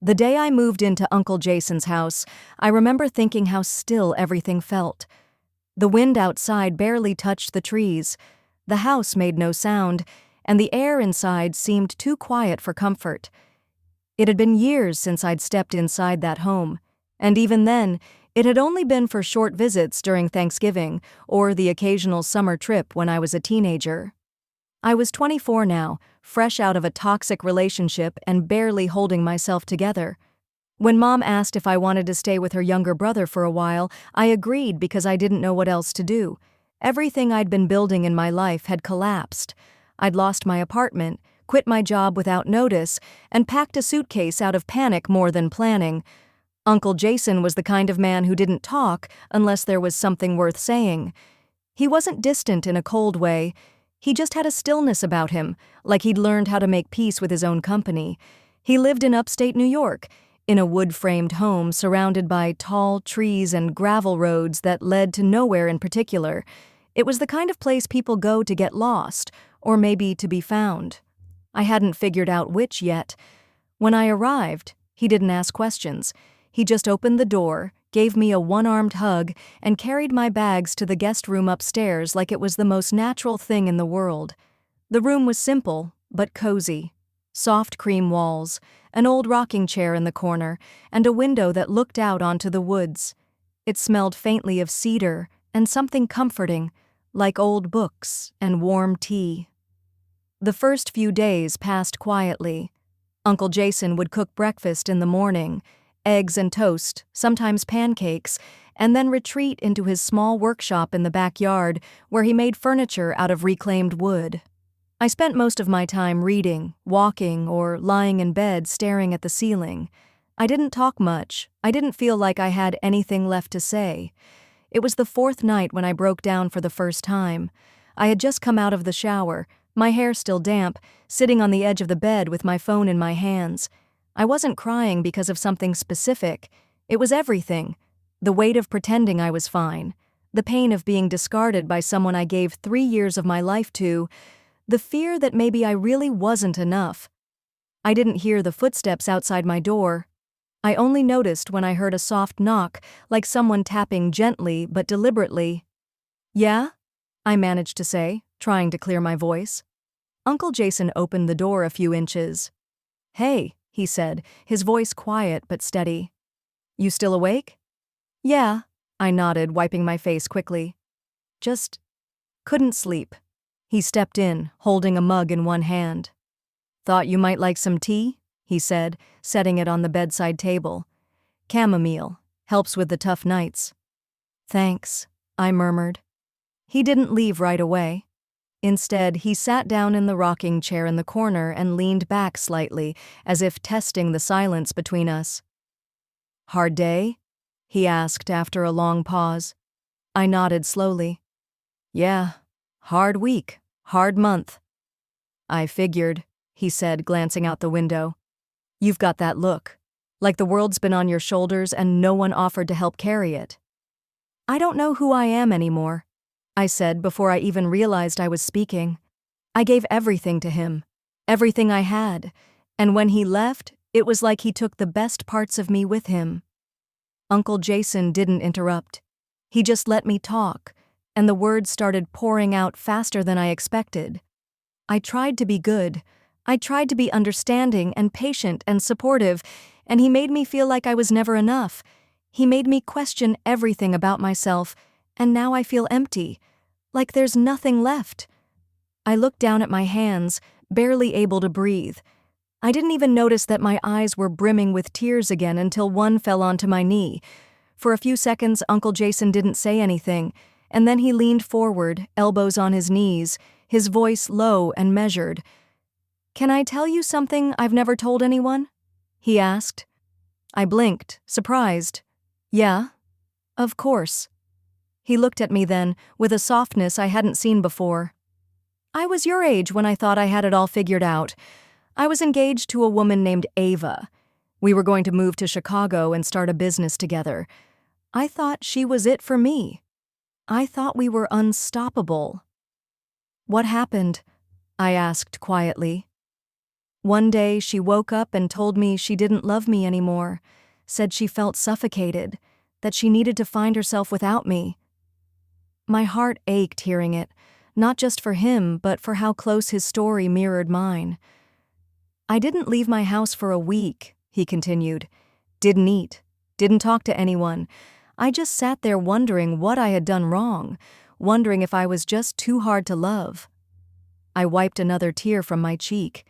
The day I moved into Uncle Jason's house, I remember thinking how still everything felt. The wind outside barely touched the trees, the house made no sound, and the air inside seemed too quiet for comfort. It had been years since I'd stepped inside that home, and even then, it had only been for short visits during Thanksgiving or the occasional summer trip when I was a teenager. I was 24 now, fresh out of a toxic relationship and barely holding myself together. When Mom asked if I wanted to stay with her younger brother for a while, I agreed because I didn't know what else to do. Everything I'd been building in my life had collapsed. I'd lost my apartment, quit my job without notice, and packed a suitcase out of panic more than planning. Uncle Jason was the kind of man who didn't talk unless there was something worth saying. He wasn't distant in a cold way. He just had a stillness about him, like he'd learned how to make peace with his own company. He lived in upstate New York, in a wood-framed home surrounded by tall trees and gravel roads that led to nowhere in particular. It was the kind of place people go to get lost, or maybe to be found. I hadn't figured out which yet. When I arrived, he didn't ask questions. He just opened the door, gave me a one-armed hug, and carried my bags to the guest room upstairs like it was the most natural thing in the world. The room was simple, but cozy. Soft cream walls, an old rocking chair in the corner, and a window that looked out onto the woods. It smelled faintly of cedar and something comforting, like old books and warm tea. The first few days passed quietly. Uncle Jason would cook breakfast in the morning, eggs and toast, sometimes pancakes, and then retreat into his small workshop in the backyard where he made furniture out of reclaimed wood. I spent most of my time reading, walking, or lying in bed staring at the ceiling. I didn't talk much. I didn't feel like I had anything left to say. It was the fourth night when I broke down for the first time. I had just come out of the shower, my hair still damp, sitting on the edge of the bed with my phone in my hands. I wasn't crying because of something specific. It was everything. The weight of pretending I was fine. The pain of being discarded by someone I gave 3 years of my life to. The fear that maybe I really wasn't enough. I didn't hear the footsteps outside my door. I only noticed when I heard a soft knock, like someone tapping gently but deliberately. "Yeah?" I managed to say, trying to clear my voice. Uncle Jason opened the door a few inches. "Hey," he said, his voice quiet but steady. "You still awake?" "Yeah," I nodded, wiping my face quickly. "Just couldn't sleep." He stepped in, holding a mug in one hand. "Thought you might like some tea?" he said, setting it on the bedside table. "Chamomile. Helps with the tough nights." "Thanks," I murmured. He didn't leave right away. Instead, he sat down in the rocking chair in the corner and leaned back slightly, as if testing the silence between us. "Hard day?" he asked after a long pause. I nodded slowly. "Yeah, hard week, hard month." "I figured," he said, glancing out the window. "You've got that look, like the world's been on your shoulders and no one offered to help carry it." "I don't know who I am anymore," I said before I even realized I was speaking. I gave everything to him, everything I had, and when he left, it was like he took the best parts of me with him. Uncle Jason didn't interrupt. He just let me talk, and the words started pouring out faster than I expected. I tried to be good. I tried to be understanding and patient and supportive, and he made me feel like I was never enough. He made me question everything about myself, and now I feel empty, like there's nothing left. I looked down at my hands, barely able to breathe. I didn't even notice that my eyes were brimming with tears again until one fell onto my knee. For a few seconds, Uncle Jason didn't say anything, and then he leaned forward, elbows on his knees, his voice low and measured. "Can I tell you something I've never told anyone?" he asked. I blinked, surprised. "Yeah, of course." He looked at me then, with a softness I hadn't seen before. "I was your age when I thought I had it all figured out. I was engaged to a woman named Ava. We were going to move to Chicago and start a business together. I thought she was it for me. I thought we were unstoppable." "What happened?" I asked quietly. One day, she woke up and told me she didn't love me anymore, said she felt suffocated, that she needed to find herself without me. My heart ached hearing it, not just for him, but for how close his story mirrored mine. I didn't leave my house for a week, he continued. Didn't eat, didn't talk to anyone. I just sat there wondering what I had done wrong, wondering if I was just too hard to love. I wiped another tear from my cheek.